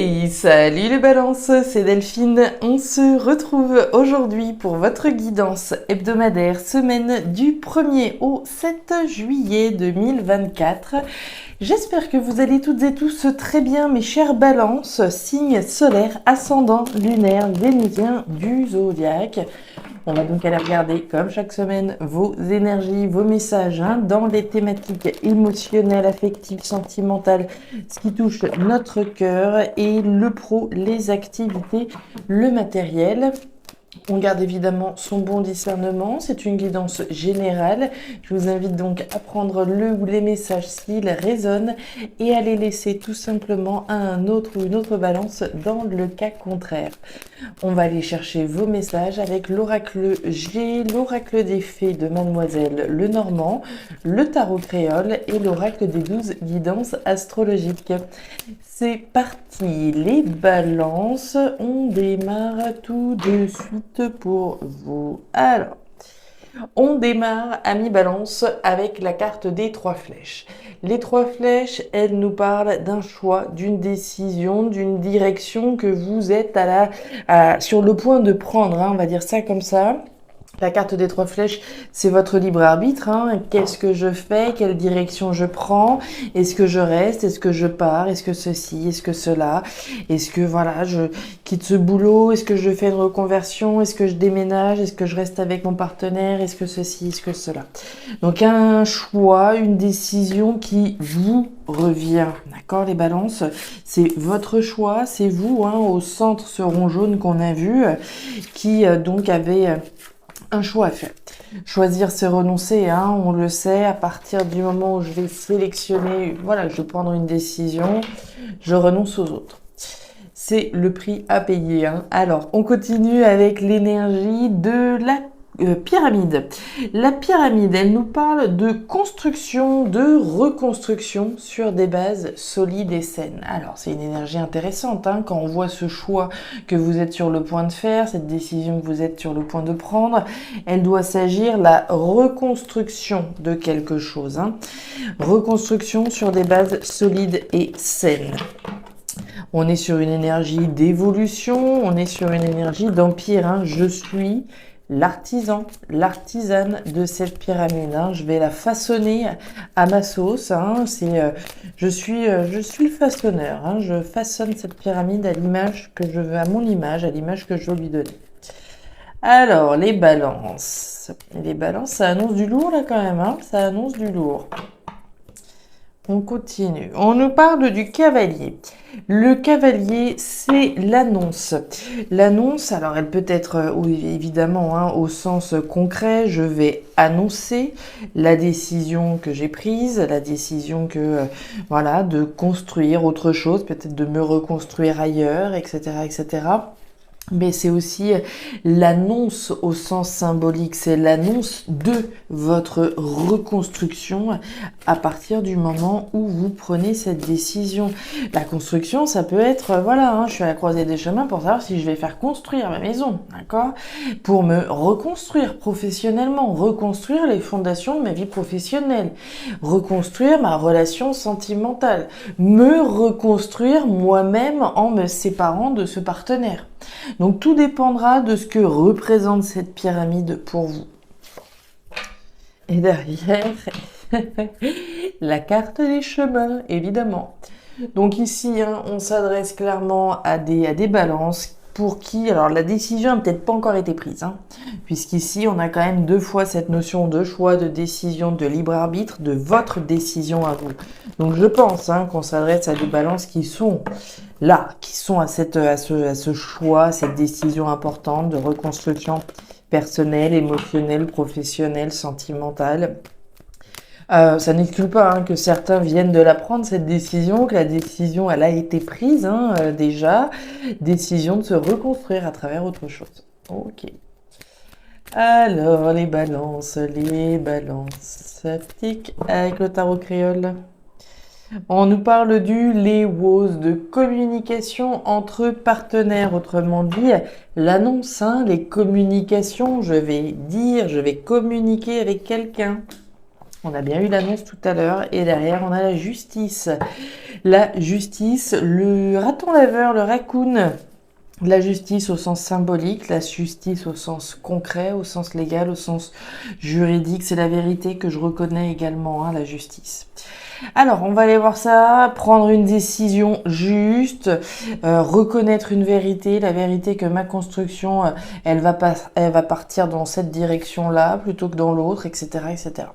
Hey, salut les balances, c'est Delphine. On se retrouve aujourd'hui pour votre guidance hebdomadaire semaine du 1er au 7 juillet 2024. J'espère que vous allez toutes et tous très bien, mes chères balances, signes solaires, ascendant, lunaire, vénusien du zodiaque. On va donc aller regarder, comme chaque semaine, vos énergies, vos messages dans les thématiques émotionnelles, affectives, sentimentales, ce qui touche notre cœur et le pro, les activités, le matériel. On garde évidemment son bon discernement, c'est une guidance générale. Je vous invite donc à prendre le ou les messages s'ils résonnent et à les laisser tout simplement à un autre ou une autre balance dans le cas contraire. On va aller chercher vos messages avec l'oracle G, l'oracle des fées de Mademoiselle Lenormand, le tarot créole et l'oracle des 12 guidances astrologiques. C'est parti, les balances, on démarre tout de suite pour vous. Alors, on démarre, amis balance, avec la carte des 3 flèches. Les 3 flèches, elles nous parlent d'un choix, d'une décision, d'une direction que vous êtes sur le point de prendre, on va dire ça comme ça. La carte des 3 flèches, c'est votre libre arbitre. Qu'est-ce que je fais? Quelle direction je prends? Est-ce que je reste? Est-ce que je pars? Est-ce que ceci? Est-ce que cela? Est-ce que voilà, je quitte ce boulot? Est-ce que je fais une reconversion? Est-ce que je déménage? Est-ce que je reste avec mon partenaire? Est-ce que ceci? Est-ce que cela? Donc un choix, une décision qui vous revient. D'accord, les balances? C'est votre choix, c'est vous, au centre ce rond jaune qu'on a vu, qui donc avait un choix à faire. Choisir, c'est renoncer, on le sait, à partir du moment où je vais sélectionner, voilà, je vais prendre une décision, je renonce aux autres. C'est le prix à payer. Alors, on continue avec l'énergie de la pyramide. La pyramide, elle nous parle de construction, de reconstruction sur des bases solides et saines. Alors, c'est une énergie intéressante quand on voit ce choix que vous êtes sur le point de faire, cette décision que vous êtes sur le point de prendre. Elle doit s'agir la reconstruction de quelque chose. Reconstruction sur des bases solides et saines. On est sur une énergie d'évolution, on est sur une énergie d'empire. Je suis l'artisan, l'artisane de cette pyramide. Je vais la façonner à ma sauce. Je suis le façonneur. Je façonne cette pyramide à l'image que je veux, à mon image, à l'image que je veux lui donner. Alors, les balances. Les balances, ça annonce du lourd là quand même. Ça annonce du lourd. On continue. On nous parle du cavalier. Le cavalier, c'est l'annonce. L'annonce, alors elle peut être évidemment au sens concret. Je vais annoncer la décision que j'ai prise, la décision de construire autre chose, peut-être de me reconstruire ailleurs, etc., etc. Mais c'est aussi l'annonce au sens symbolique, c'est l'annonce de votre reconstruction à partir du moment où vous prenez cette décision. La construction, ça peut être, je suis à la croisée des chemins pour savoir si je vais faire construire ma maison, d'accord? Pour me reconstruire professionnellement, reconstruire les fondations de ma vie professionnelle, reconstruire ma relation sentimentale, me reconstruire moi-même en me séparant de ce partenaire. Donc tout dépendra de ce que représente cette pyramide pour vous. Et derrière, la carte des chemins, évidemment. Donc ici, on s'adresse clairement à des balances pour qui, alors la décision n'a peut-être pas encore été prise, puisqu'ici on a quand même 2 fois cette notion de choix, de décision, de libre arbitre, de votre décision à vous. Donc je pense qu'on s'adresse à des balances qui sont là, qui sont à ce choix, à cette décision importante de reconstruction personnelle, émotionnelle, professionnelle, sentimentale. Ça n'exclut pas que certains viennent de la prendre, cette décision, que la décision, elle a été prise déjà. Décision de se reconstruire à travers autre chose. Ok. Alors, les balances, tic, avec le tarot créole. On nous parle du Léos, de communication entre partenaires, autrement dit, l'annonce, les communications, je vais communiquer avec quelqu'un. On a bien eu l'annonce tout à l'heure et derrière on a la justice. La justice, le raton laveur, le raccoon. La justice au sens symbolique, la justice au sens concret, au sens légal, au sens juridique. C'est la vérité que je reconnais également, hein, la justice. Alors, on va aller voir ça, prendre une décision juste, reconnaître une vérité, la vérité que ma construction, elle va partir dans cette direction-là plutôt que dans l'autre, etc., etc.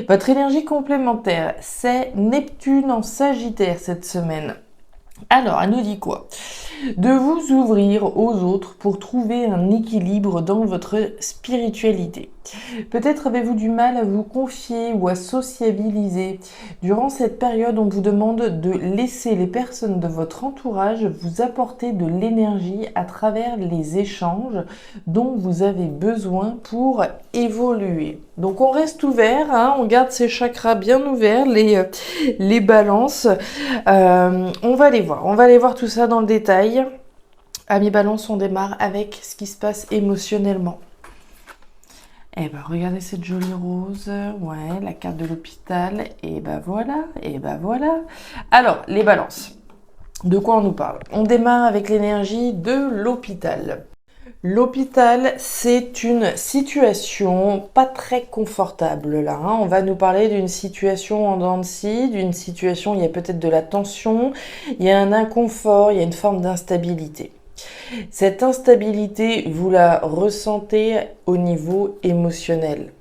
Votre énergie complémentaire, c'est Neptune en Sagittaire cette semaine. Alors, elle nous dit quoi? De vous ouvrir aux autres pour trouver un équilibre dans votre spiritualité. Peut-être avez-vous du mal à vous confier ou à sociabiliser. Durant cette période, on vous demande de laisser les personnes de votre entourage vous apporter de l'énergie à travers les échanges dont vous avez besoin pour évoluer. Donc on reste ouvert, hein, on garde ces chakras bien ouverts, les balances. On va aller voir tout ça dans le détail. Amis Balance, on démarre avec ce qui se passe émotionnellement. Eh ben, regardez cette jolie rose. Ouais, la carte de l'hôpital. Et ben voilà, et ben voilà. Alors, les balances. De quoi on nous parle? On démarre avec l'énergie de l'hôpital. L'hôpital, c'est une situation pas très confortable là, hein. On va nous parler d'une situation en dents de scie, d'une situation où il y a peut-être de la tension, il y a un inconfort, il y a une forme d'instabilité. Cette instabilité, vous la ressentez au niveau émotionnel,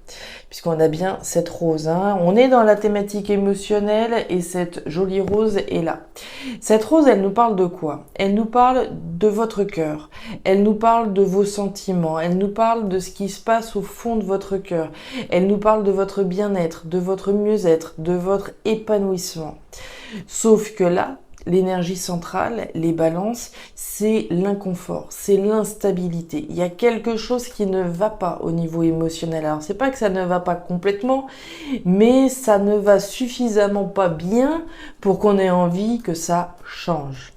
puisqu'on a bien cette rose, hein. On est dans la thématique émotionnelle et cette jolie rose est là. Cette rose, elle nous parle de quoi? Elle nous parle de votre cœur, elle nous parle de vos sentiments, elle nous parle de ce qui se passe au fond de votre cœur, elle nous parle de votre bien-être, de votre mieux-être, de votre épanouissement. Sauf que là, l'énergie centrale, les balances, c'est l'inconfort, c'est l'instabilité. Il y a quelque chose qui ne va pas au niveau émotionnel. Alors, c'est pas que ça ne va pas complètement, mais ça ne va suffisamment pas bien pour qu'on ait envie que ça change,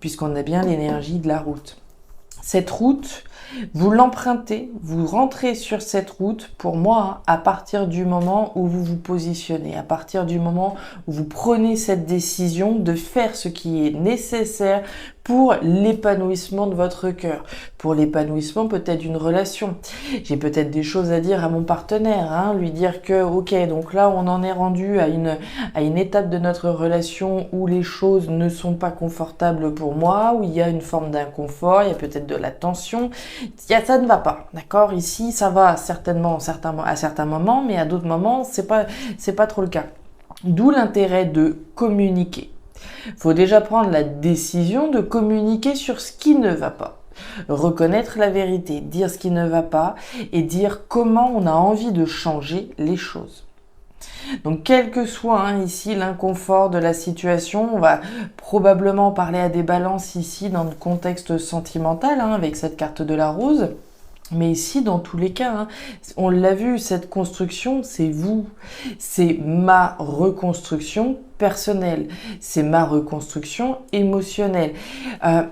puisqu'on a bien l'énergie de la route. Cette route, vous l'empruntez, vous rentrez sur cette route, pour moi, à partir du moment où vous vous positionnez, à partir du moment où vous prenez cette décision de faire ce qui est nécessaire pour l'épanouissement de votre cœur, pour l'épanouissement peut-être d'une relation. J'ai peut-être des choses à dire à mon partenaire, hein, lui dire que ok, donc là on en est rendu à une étape de notre relation où les choses ne sont pas confortables pour moi, où il y a une forme d'inconfort, il y a peut-être de la tension, ça ne va pas, d'accord? Ici ça va certainement à certains moments, mais à d'autres moments c'est pas trop le cas. D'où l'intérêt de communiquer. Il faut déjà prendre la décision de communiquer sur ce qui ne va pas. Reconnaître la vérité, dire ce qui ne va pas et dire comment on a envie de changer les choses. Donc quel que soit ici l'inconfort de la situation, on va probablement parler à des balances ici dans le contexte sentimental avec cette carte de la rose. Mais ici, dans tous les cas, on l'a vu, cette construction, c'est vous. C'est ma reconstruction personnelle. C'est ma reconstruction émotionnelle.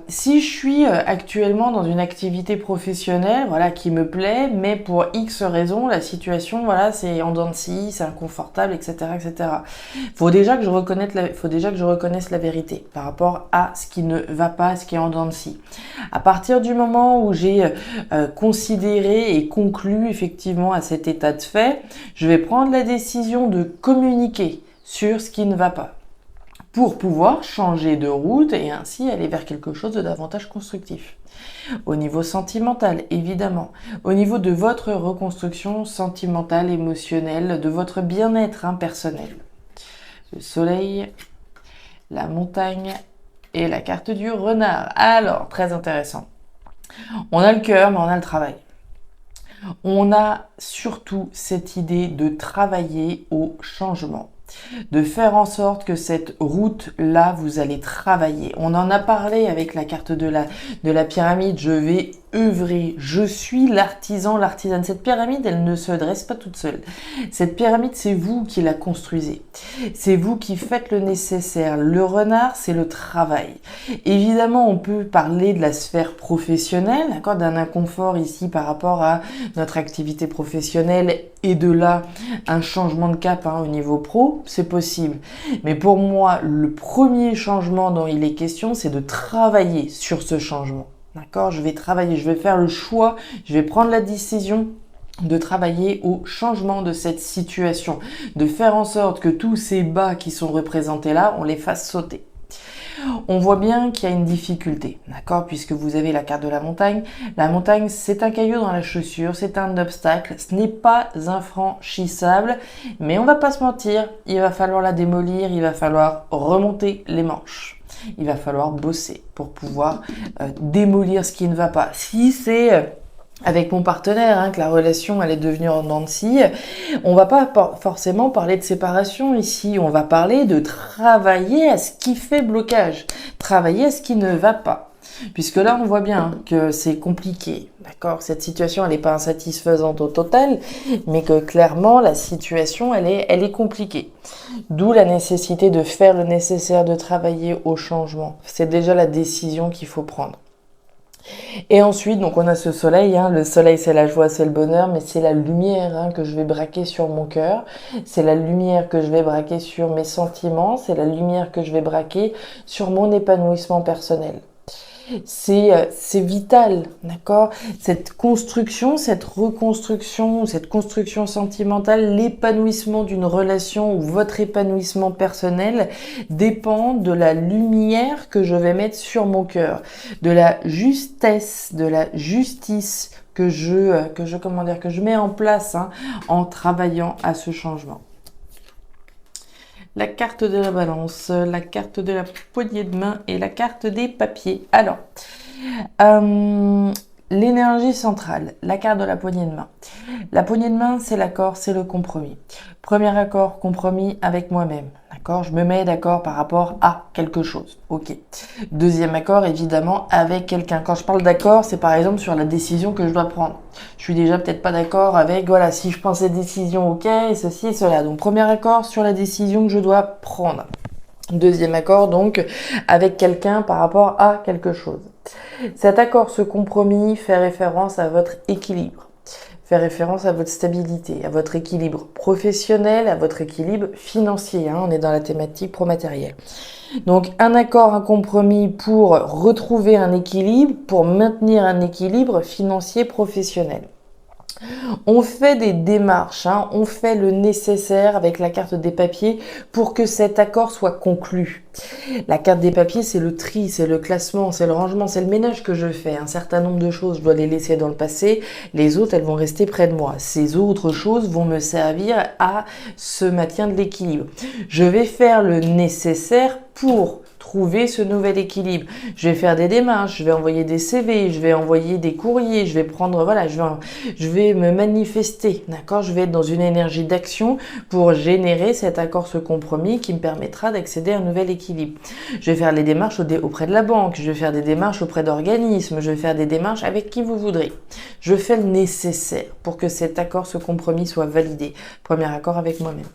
Si je suis actuellement dans une activité professionnelle, voilà, qui me plaît, mais pour X raisons, la situation, voilà, c'est en dents de scie, c'est inconfortable, etc., etc. Faut déjà que je reconnaisse la vérité par rapport à ce qui ne va pas, ce qui est en dents de scie. À partir du moment où j'ai considéré et conclu effectivement à cet état de fait, je vais prendre la décision de communiquer sur ce qui ne va pas pour pouvoir changer de route et ainsi aller vers quelque chose de davantage constructif. Au niveau sentimental, évidemment. Au niveau de votre reconstruction sentimentale, émotionnelle, de votre bien-être personnel. Le soleil, la montagne et la carte du renard. Alors, très intéressant. On a le cœur, mais on a le travail. On a surtout cette idée de travailler au changement, de faire en sorte que cette route-là, vous allez travailler. On en a parlé avec la carte de la pyramide. Je vais œuvrer. Je suis l'artisan, l'artisane. Cette pyramide, elle ne se dresse pas toute seule. Cette pyramide, c'est vous qui la construisez. C'est vous qui faites le nécessaire. Le renard, c'est le travail. Évidemment, on peut parler de la sphère professionnelle, d'accord, d'un inconfort ici par rapport à notre activité professionnelle et de là, un changement de cap au niveau pro, c'est possible. Mais pour moi, le premier changement dont il est question, c'est de travailler sur ce changement. D'accord, je vais travailler, je vais faire le choix, je vais prendre la décision de travailler au changement de cette situation, de faire en sorte que tous ces bas qui sont représentés là, on les fasse sauter. On voit bien qu'il y a une difficulté, d'accord, puisque vous avez la carte de la montagne. La montagne, c'est un caillou dans la chaussure, c'est un obstacle, ce n'est pas infranchissable, mais on va pas se mentir, il va falloir la démolir, il va falloir remonter les manches. Il va falloir bosser pour pouvoir démolir ce qui ne va pas. Si c'est avec mon partenaire que la relation elle est devenue en dents de scie, on va pas forcément parler de séparation ici. On va parler de travailler à ce qui fait blocage, travailler à ce qui ne va pas. Puisque là, on voit bien que c'est compliqué, d'accord? Cette situation, elle n'est pas insatisfaisante au total, mais que clairement, la situation, elle est compliquée. D'où la nécessité de faire le nécessaire, de travailler au changement. C'est déjà la décision qu'il faut prendre. Et ensuite, donc on a ce soleil, le soleil c'est la joie, c'est le bonheur, mais c'est la lumière que je vais braquer sur mon cœur, c'est la lumière que je vais braquer sur mes sentiments, c'est la lumière que je vais braquer sur mon épanouissement personnel. C'est vital, d'accord? Cette construction, cette reconstruction, cette construction sentimentale, l'épanouissement d'une relation ou votre épanouissement personnel dépend de la lumière que je vais mettre sur mon cœur, de la justesse, de la justice que je mets en place en travaillant à ce changement. La carte de la balance, la carte de la poignée de main et la carte des papiers. Alors, l'énergie centrale, la carte de la poignée de main. La poignée de main, c'est l'accord, c'est le compromis. Premier accord, compromis avec moi-même. D'accord, je me mets d'accord par rapport à quelque chose. Ok. Deuxième accord, évidemment, avec quelqu'un. Quand je parle d'accord, c'est par exemple sur la décision que je dois prendre. Je suis déjà peut-être pas d'accord avec, voilà, si je prends cette décision, ok, et ceci et cela. Donc, premier accord sur la décision que je dois prendre. Deuxième accord, donc, avec quelqu'un par rapport à quelque chose. Cet accord, ce compromis, fait référence à votre équilibre. Fait référence à votre stabilité, à votre équilibre professionnel, à votre équilibre financier. On est dans la thématique pro-matériel. Donc un accord, un compromis pour retrouver un équilibre, pour maintenir un équilibre financier professionnel. On fait des démarches, on fait le nécessaire avec la carte des papiers pour que cet accord soit conclu. La carte des papiers, c'est le tri, c'est le classement, c'est le rangement, c'est le ménage que je fais. Un certain nombre de choses, je dois les laisser dans le passé. Les autres, elles vont rester près de moi. Ces autres choses vont me servir à ce maintien de l'équilibre. Je vais faire le nécessaire pour trouver ce nouvel équilibre. Je vais faire des démarches, je vais envoyer des CV, je vais envoyer des courriers, je vais prendre, voilà, je vais me manifester, d'accord? Je vais être dans une énergie d'action pour générer cet accord, ce compromis qui me permettra d'accéder à un nouvel équilibre. Je vais faire les démarches auprès de la banque, je vais faire des démarches auprès d'organismes, je vais faire des démarches avec qui vous voudrez. Je fais le nécessaire pour que cet accord, ce compromis soit validé. Premier accord avec moi-même.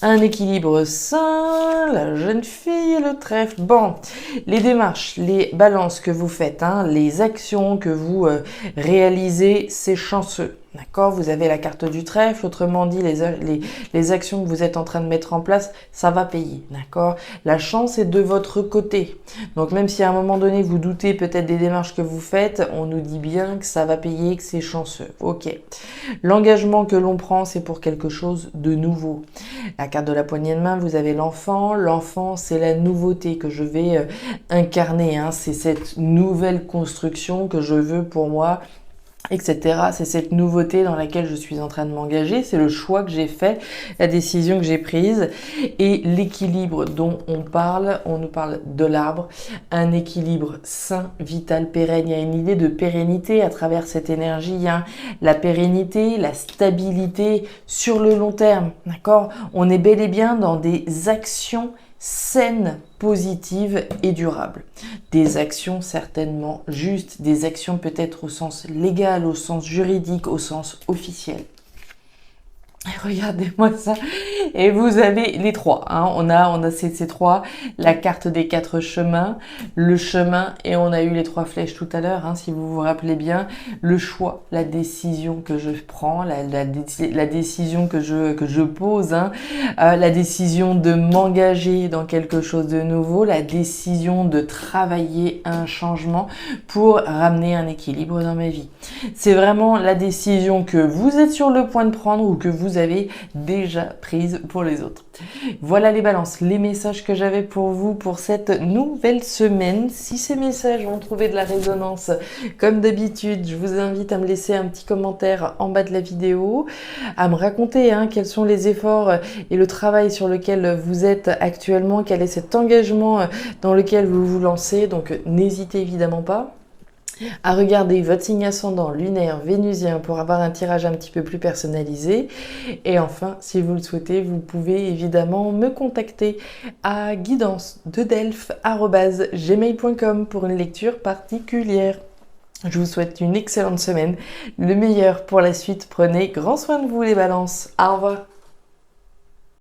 Un équilibre sain, la jeune fille, le trèfle. Bon, les démarches, les balances que vous faites, les actions que vous réalisez, c'est chanceux. D'accord, vous avez la carte du trèfle, autrement dit, les actions que vous êtes en train de mettre en place, ça va payer. D'accord, la chance est de votre côté. Donc même si à un moment donné, vous doutez peut-être des démarches que vous faites, on nous dit bien que ça va payer, que c'est chanceux. Ok, l'engagement que l'on prend, c'est pour quelque chose de nouveau. La carte de la poignée de main, vous avez l'enfant. L'enfant, c'est la nouveauté que je vais incarner. C'est cette nouvelle construction que je veux pour moi, etc. C'est cette nouveauté dans laquelle je suis en train de m'engager, c'est le choix que j'ai fait, la décision que j'ai prise et l'équilibre dont on nous parle de l'arbre, un équilibre sain, vital, pérenne. Il y a une idée de pérennité à travers cette énergie, la pérennité, la stabilité sur le long terme, d'accord? On est bel et bien dans des actions saines, positives et durables. Des actions certainement justes, des actions peut-être au sens légal, au sens juridique, au sens officiel. Regardez-moi ça. Et vous avez les trois. Hein. On a ces trois. La carte des 4 chemins, le chemin, et on a eu les 3 flèches tout à l'heure, hein, si vous vous rappelez bien. Le choix, la décision que je prends, la décision que je pose, hein, la décision de m'engager dans quelque chose de nouveau, la décision de travailler un changement pour ramener un équilibre dans ma vie. C'est vraiment la décision que vous êtes sur le point de prendre ou que vous avez déjà prise pour les autres. Voilà les balances, les messages que j'avais pour vous pour cette nouvelle semaine. Si ces messages ont trouvé de la résonance, comme d'habitude, je vous invite à me laisser un petit commentaire en bas de la vidéo, à me raconter quels sont les efforts et le travail sur lequel vous êtes actuellement, quel est cet engagement dans lequel vous vous lancez. Donc n'hésitez évidemment pas à regarder votre signe ascendant lunaire vénusien pour avoir un tirage un petit peu plus personnalisé. Et enfin, si vous le souhaitez, vous pouvez évidemment me contacter à guidance-de-delphes@gmail.com pour une lecture particulière. Je vous souhaite une excellente semaine, le meilleur pour la suite. Prenez grand soin de vous les balances. Au revoir.